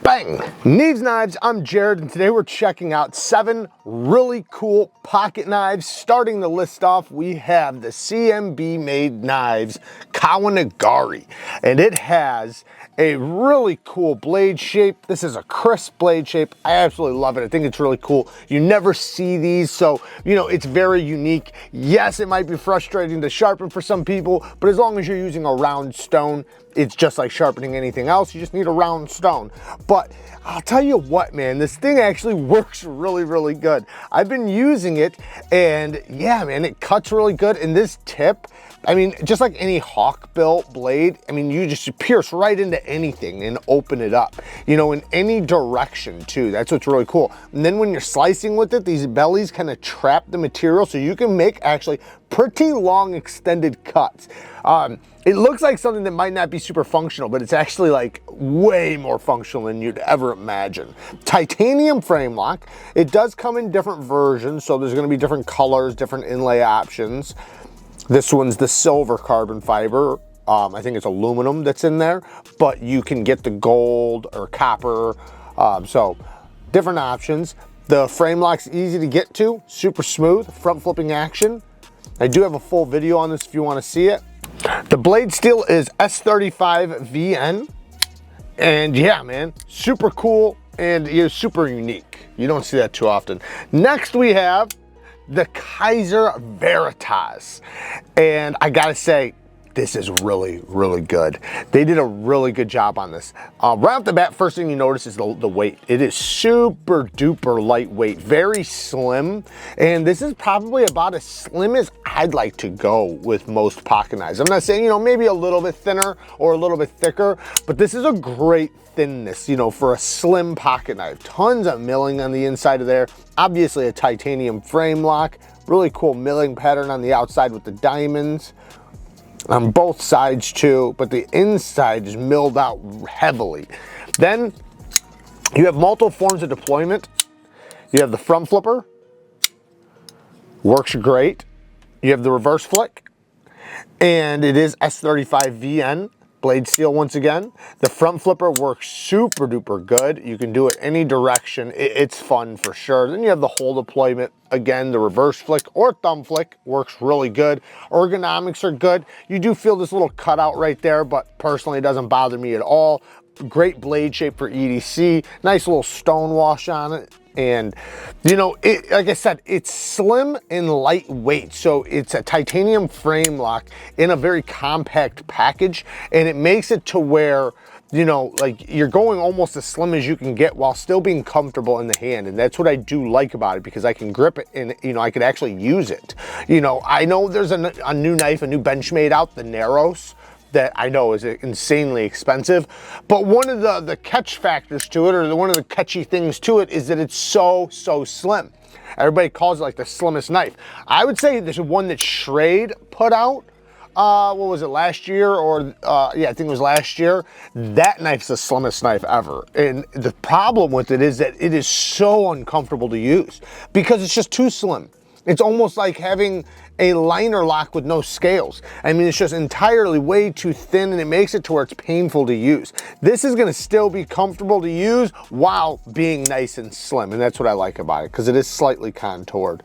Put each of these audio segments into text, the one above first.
Bang! Neeves Knives, I'm Jared, and today we're checking out 7 really cool pocket knives. Starting the list off, we have the CMB made knives Kawinagari, and it has a really cool blade shape. This is a crisp blade shape. I absolutely love it. I think it's really cool. You never see these, so you know, it's very unique. Yes, it might be frustrating to sharpen for some people, but as long as you're using a round stone, it's just like sharpening anything else. You just need a round stone. But I'll tell you what, man, this thing actually works really, really good. I've been using it, and yeah, man, it cuts really good. And this tip, I mean, just like any hawkbill blade, I mean, you just pierce right into anything and open it up, you know, in any direction too. That's what's really cool. And then when you're slicing with it, these bellies kind of trap the material, so you can make actually pretty long extended cuts. It looks like something that might not be super functional, but it's actually like way more functional than you'd ever imagine. Titanium frame lock. It does come in different versions, so there's going to be different colors, different inlay options. This one's the silver carbon fiber. I think it's aluminum that's in there, but you can get the gold or copper. So different options. The frame lock's easy to get to, super smooth, front flipping action. I do have a full video on this if you want to see it. The blade steel is S35VN, and yeah, man, super cool and super unique. You don't see that too often. Next we have the Kizer Veritas, and I gotta say, this is really, really good. They did a really good job on this. Right off the bat, first thing you notice is the weight. It is super duper lightweight, very slim, and this is probably about as slim as I'd like to go with most pocket knives. I'm not saying, you know, maybe a little bit thinner or a little bit thicker, but this is a great thinness, you know, for a slim pocket knife. Tons of milling on the inside of there. Obviously a titanium frame lock. Really cool milling pattern on the outside with the diamonds. On both sides too, but the inside is milled out heavily. Then you have multiple forms of deployment. You have the front flipper, works great. You have the reverse flick, and it is S35VN blade steel once again. The front flipper works super duper good. You can do it any direction. It's fun for sure. Then you have the whole deployment. Again, the reverse flick or thumb flick works really good. Ergonomics are good. You do feel this little cutout right there, but personally it doesn't bother me at all. Great blade shape for EDC. Nice little stone wash on it. And you know, like I said, it's slim and lightweight, so it's a titanium frame lock in a very compact package, and it makes it to where, you know, like you're going almost as slim as you can get while still being comfortable in the hand. And that's what I do like about it, because I can grip it and, you know, I could actually use it. You know, I know there's a new knife, a new Benchmade out, the Narrows, that I know is insanely expensive, but one of the catch factors to it, or one of the catchy things to it, is that it's so slim. Everybody calls it like the slimmest knife. I would say there's one that Schrade put out, what was it, last year, or yeah, I think it was last year. That knife's the slimmest knife ever, and the problem with it is that it is so uncomfortable to use because it's just too slim. It's almost like having a liner lock with no scales. I mean, it's just entirely way too thin, and it makes it to where it's painful to use. This is gonna still be comfortable to use while being nice and slim, and that's what I like about it, because it is slightly contoured.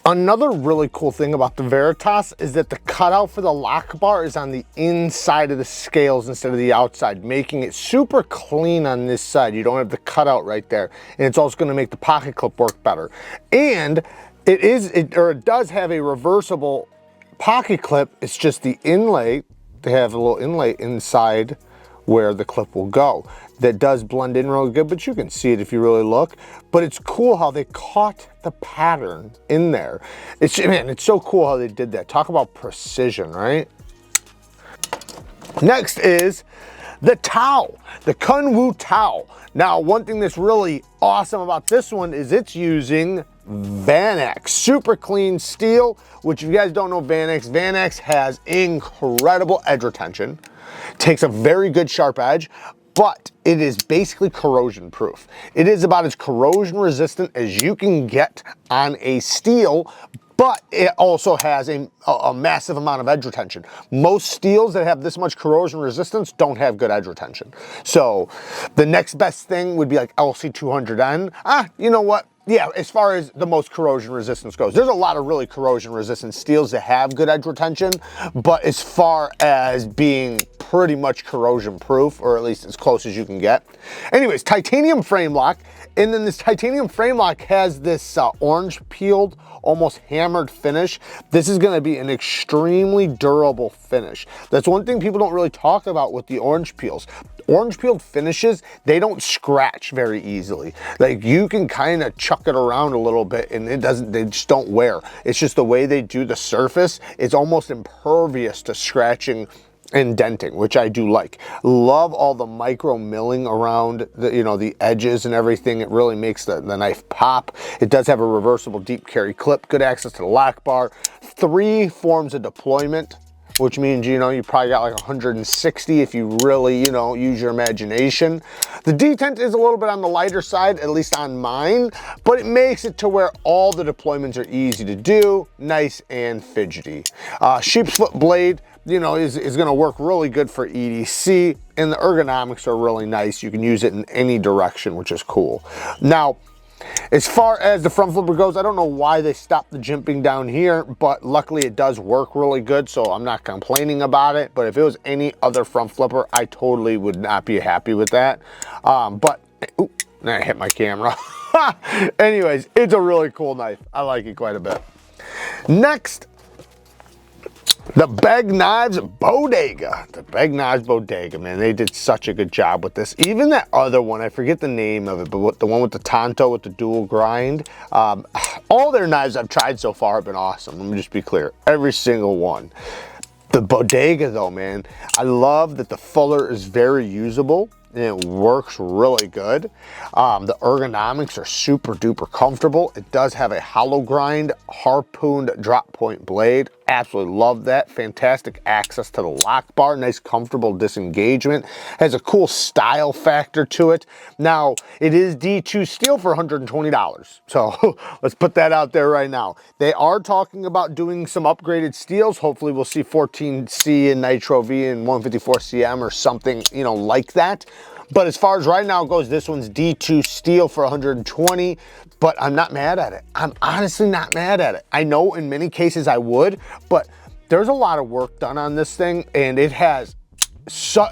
Another really cool thing about the Veritas is that the cutout for the lock bar is on the inside of the scales instead of the outside, making it super clean on this side. You don't have the cutout right there, and it's also gonna make the pocket clip work better. And it does have a reversible pocket clip. It's just the inlay. They have a little inlay inside where the clip will go. That does blend in really good, but you can see it if you really look. But it's cool how they caught the pattern in there. Man, it's so cool how they did that. Talk about precision, right? Next is the Tao, the Kunwu Tao. Now, one thing that's really awesome about this one is it's using Vanax, super clean steel, which if you guys don't know Vanax has incredible edge retention, takes a very good sharp edge, but it is basically corrosion proof. It is about as corrosion resistant as you can get on a steel, but it also has a massive amount of edge retention. Most steels that have this much corrosion resistance don't have good edge retention. So the next best thing would be like LC200N. You know what? Yeah, as far as the most corrosion resistance goes, there's a lot of really corrosion resistant steels that have good edge retention, but as far as being pretty much corrosion proof, or at least as close as you can get. Anyways, titanium frame lock, and then this titanium frame lock has this orange peeled, almost hammered finish. This is gonna be an extremely durable finish. That's one thing people don't really talk about with the orange peels. Orange peeled finishes, they don't scratch very easily. Like, you can kind of chuck it around a little bit and they just don't wear. It's just the way they do the surface, it's almost impervious to scratching and denting, which I do like. Love all the micro milling around the, the edges and everything. It really makes the knife pop. It does have a reversible deep carry clip, good access to the lock bar, 3 forms of deployment, which means, you probably got like 160 if you really, use your imagination. The detent is a little bit on the lighter side, at least on mine, but it makes it to where all the deployments are easy to do, nice and fidgety. Sheep's foot blade, is gonna work really good for EDC, and the ergonomics are really nice. You can use it in any direction, which is cool. Now, as far as the front flipper goes, I don't know why they stopped the jimping down here, but luckily it does work really good, so I'm not complaining about it. But if it was any other front flipper, I totally would not be happy with that. But, ooh, I hit my camera. Anyways, it's a really cool knife. I like it quite a bit. Next, the Beg Knives Bodega. The Beg Knives Bodega, man, they did such a good job with this. Even that other one, I forget the name of it, but the one with the Tonto with the dual grind. All their knives I've tried so far have been awesome. Let me just be clear, every single one. The Bodega though, man, I love that the fuller is very usable and it works really good. The ergonomics are super duper comfortable. It does have a hollow grind, harpooned drop point blade. Absolutely love that. Fantastic access to the lock bar, nice comfortable disengagement. Has a cool style factor to it. Now, it is D2 steel for $120. So let's put that out there right now. They are talking about doing some upgraded steels. Hopefully we'll see 14C and Nitro V and 154CM or something, like that. But as far as right now goes, this one's D2 steel for $120, but I'm not mad at it. I'm honestly not mad at it. I know in many cases I would, but there's a lot of work done on this thing, and it has,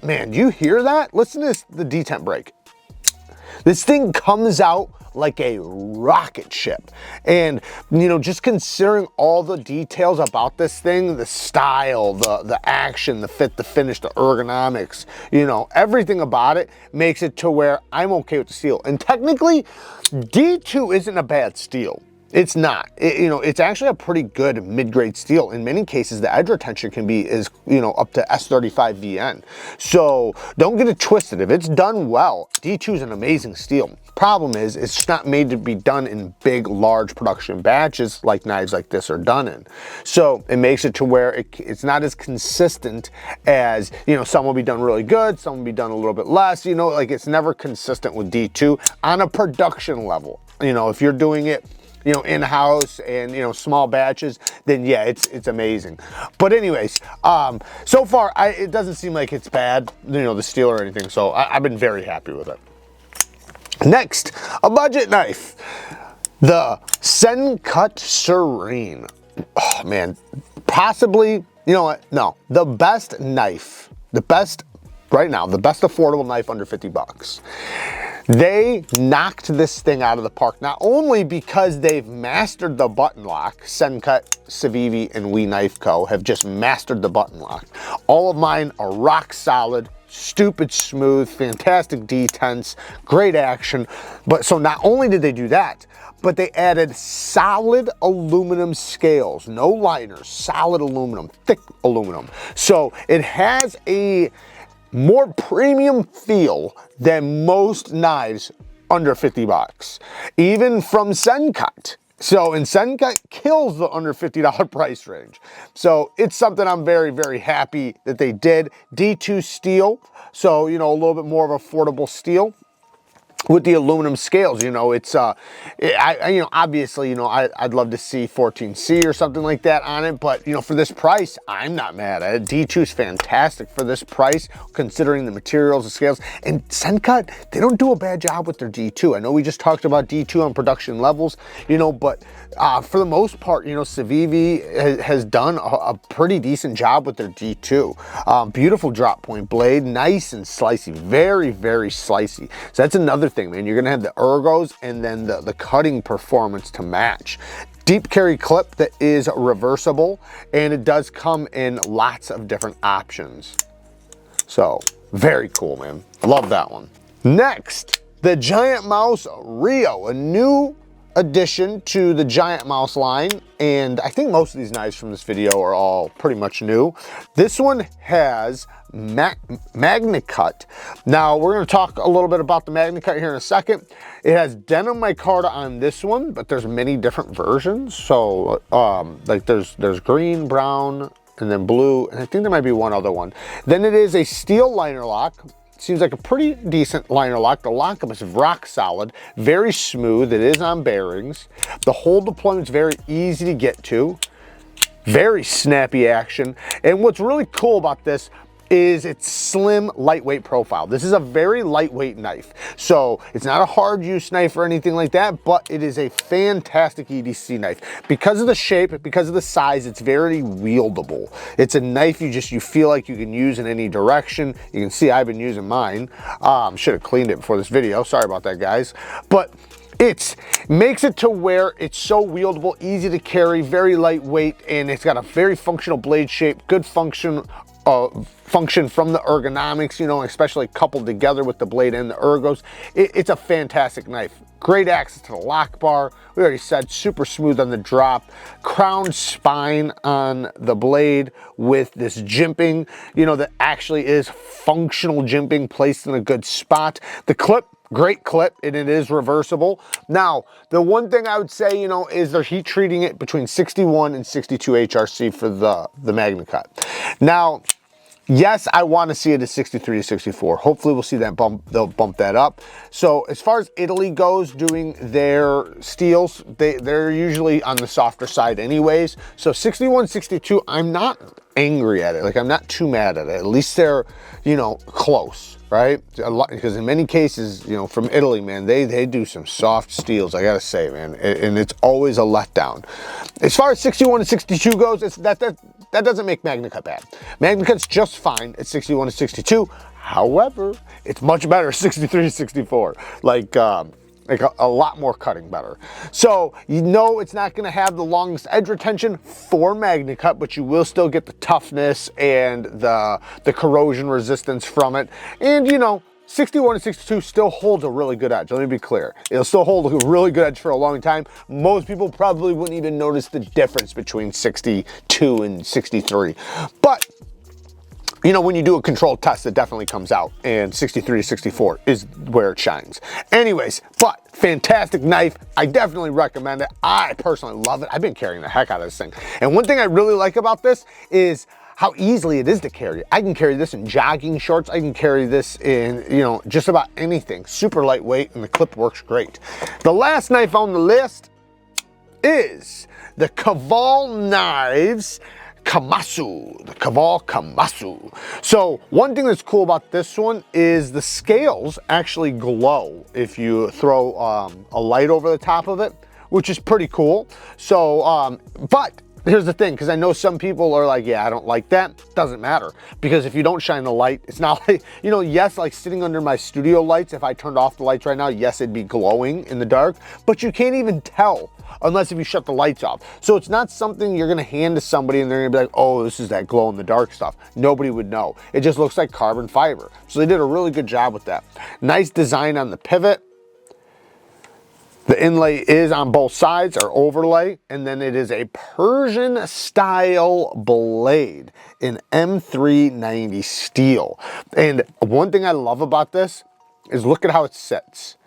man, you hear that? Listen to this, the detent break. This thing comes out like a rocket ship. And, just considering all the details about this thing, the style, the action, the fit, the finish, the ergonomics, everything about it makes it to where I'm okay with the steel. And technically, D2 isn't a bad steel. It's not. It's actually a pretty good mid-grade steel. In many cases, the edge retention can be up to S35VN. So don't get it twisted. If it's done well, D2 is an amazing steel. Problem is, it's just not made to be done in big, large production batches like knives like this are done in. So it makes it to where it's not as consistent as, some will be done really good, some will be done a little bit less, like it's never consistent with D2 on a production level. If you're doing it in-house and, small batches, then yeah, it's amazing. But anyways, so far, it doesn't seem like it's bad, the steel or anything, so I've been very happy with it. Next, a budget knife. The Sencut Serene. Oh man, possibly, the best knife, right now, the best affordable knife under 50 bucks. They knocked this thing out of the park, not only because they've mastered the button lock. Sencut, Civivi, and We Knife Co. have just mastered the button lock. All of mine are rock solid, stupid smooth, fantastic detents, great action. But so not only did they do that, but they added solid aluminum scales, no liners, solid aluminum, thick aluminum. So it has a more premium feel than most knives under 50 bucks, even from Sencut. So, and Sencut kills the under $50 price range. So it's something I'm very, very happy that they did. D2 steel, so, a little bit more of affordable steel. with the aluminum scales. You know, it's you know, obviously, you know, I'd love to see 14C or something like that on it, but you know, for this price, I'm not mad at it. D2 is fantastic for this price, considering the materials, the scales, and Sencut, they don't do a bad job with their D2. I know we just talked about D2 on production levels, you know, but for the most part, you know, Civivi has done a pretty decent job with their D2. Beautiful drop point blade, nice and slicey, very, very slicey. So that's another thing, man. You're gonna have the ergos and then the cutting performance to match. Deep carry clip that is reversible, and it does come in lots of different options. So very cool, man. Love that one. Next, the Giant Mouse Rio, a new addition to the Giant Mouse line, and I think most of these knives from this video are all pretty much new. This one has MagnaCut. Now we're going to talk a little bit about the MagnaCut here in a second. It has denim micarta on this one, but there's many different versions. So like there's green, brown, and then blue, and I think there might be one other one. Then it is a steel liner lock. Seems like a pretty decent liner lock. The lockup is rock solid, very smooth. It is on bearings. The hole deployment is very easy to get to. Very snappy action. And what's really cool about this is its slim, lightweight profile. This is a very lightweight knife. So it's not a hard use knife or anything like that, but it is a fantastic EDC knife. Because of the shape, because of the size, it's very wieldable. It's a knife you feel like you can use in any direction. You can see I've been using mine. Should have cleaned it before this video. Sorry about that, guys. But it makes it to where it's so wieldable, easy to carry, very lightweight, and it's got a very functional blade shape, good function from the ergonomics, you know, especially coupled together with the blade and the ergos. It's a fantastic knife. Great access to the lock bar. We already said super smooth on the drop. Crowned spine on the blade with this jimping, you know, that actually is functional jimping placed in a good spot. The clip, great clip, and it is reversible. Now, the one thing I would say, you know, is they're heat treating it between 61 and 62 HRC for the MagnaCut. Now, yes, I want to see it at 63 to 64. Hopefully we'll see that bump, they'll bump that up. So as far as Italy goes doing their steels, they're usually on the softer side anyways. So 61, 62, I'm not angry at it. Like, I'm not too mad at it. At least they're, you know, close, right? A lot, because in many cases, you know, from Italy, man, they do some soft steels, I gotta say, man, and it's always a letdown. As far as 61 to 62 goes, that doesn't make MagnaCut bad. MagnaCut's just fine at 61 to 62. However, it's much better 63 to 64. Like a lot more cutting better. So you know it's not gonna have the longest edge retention for MagnaCut, but you will still get the toughness and the corrosion resistance from it. And you know, 61 to 62 still holds a really good edge. Let me be clear. It'll still hold a really good edge for a long time. Most people probably wouldn't even notice the difference between 62 and 63. But you know, when you do a controlled test, it definitely comes out, and 63 to 64 is where it shines. Anyways, but fantastic knife. I definitely recommend it. I personally love it. I've been carrying the heck out of this thing. And one thing I really like about this is how easily it is to carry. I can carry this in jogging shorts. I can carry this in, you know, just about anything. Super lightweight, and the clip works great. The last knife on the list is the Kaval Knives Komatsu, the Kaval Komatsu. So one thing that's cool about this one is the scales actually glow if you throw a light over the top of it, which is pretty cool. So, but here's the thing, because I know some people are like, yeah, I don't like that. Doesn't matter, because if you don't shine the light, it's not like, you know, yes, like sitting under my studio lights, if I turned off the lights right now, yes, it'd be glowing in the dark, but you can't even tell unless if you shut the lights off. So it's not something you're gonna hand to somebody and they're gonna be like, oh, this is that glow in the dark stuff. Nobody would know. It just looks like carbon fiber. So they did a really good job with that. Nice design on the pivot. The inlay is on both sides, or overlay, and then it is a Persian style blade in M390 steel. And one thing I love about this is look at how it sits.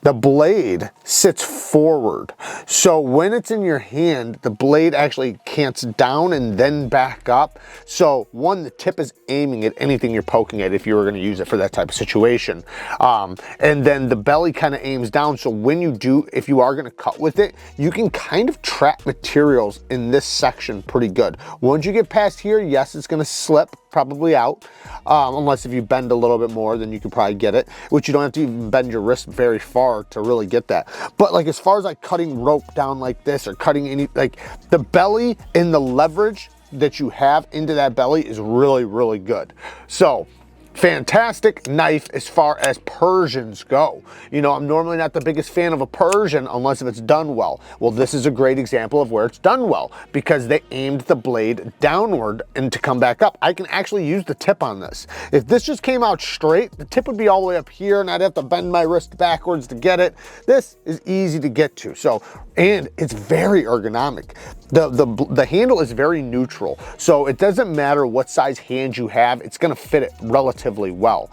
the blade sits forward. So when it's in your hand, the blade actually cants down and then back up. So one, the tip is aiming at anything you're poking at if you were gonna use it for that type of situation. And then the belly kind of aims down. So when you do, if you are gonna cut with it, you can kind of trap materials in this section pretty good. Once you get past here, yes, it's gonna slip probably out, unless if you bend a little bit more, then you can probably get it, which you don't have to even bend your wrist very far to really get that. But like as far as like cutting rope down like this or cutting any, like the belly and the leverage that you have into that belly is really, really good. So fantastic knife as far as Persians go. You know, I'm normally not the biggest fan of a Persian unless if it's done well. Well, this is a great example of where it's done well because they aimed the blade downward and to come back up. I can actually use the tip on this. If this just came out straight, the tip would be all the way up here and I'd have to bend my wrist backwards to get it. This is easy to get to. So, and it's very ergonomic. The handle is very neutral. So it doesn't matter what size hand you have, it's gonna fit it relatively well.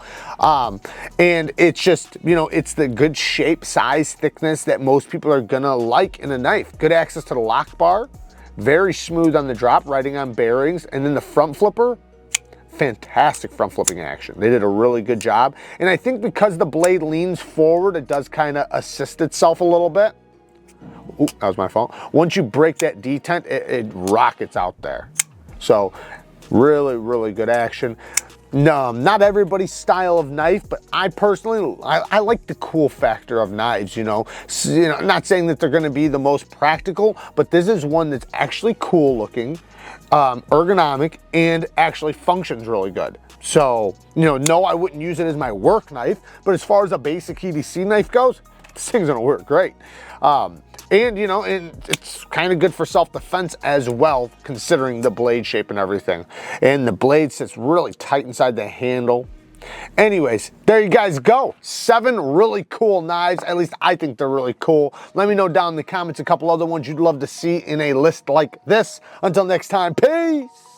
And it's just, you know, it's the good shape, size, thickness that most people are gonna like in a knife. Good access to the lock bar, very smooth on the drop, riding on bearings, and then the front flipper, fantastic front flipping action. They did a really good job. And I think because the blade leans forward, it does kind of assist itself a little bit. Ooh, that was my fault. Once you break that detent, it rockets out there. So really, really good action. No, not everybody's style of knife, but I personally, I like the cool factor of knives, you know. So, you know, not saying that they're gonna be the most practical, but this is one that's actually cool looking, ergonomic, and actually functions really good. So, you know, no, I wouldn't use it as my work knife, but as far as a basic EDC knife goes, this thing's gonna work great. And you know, and it's kind of good for self-defense as well, considering the blade shape and everything. And the blade sits really tight inside the handle. Anyways, there you guys go. 7 really cool knives. At least I think they're really cool. Let me know down in the comments a couple other ones you'd love to see in a list like this. Until next time, peace.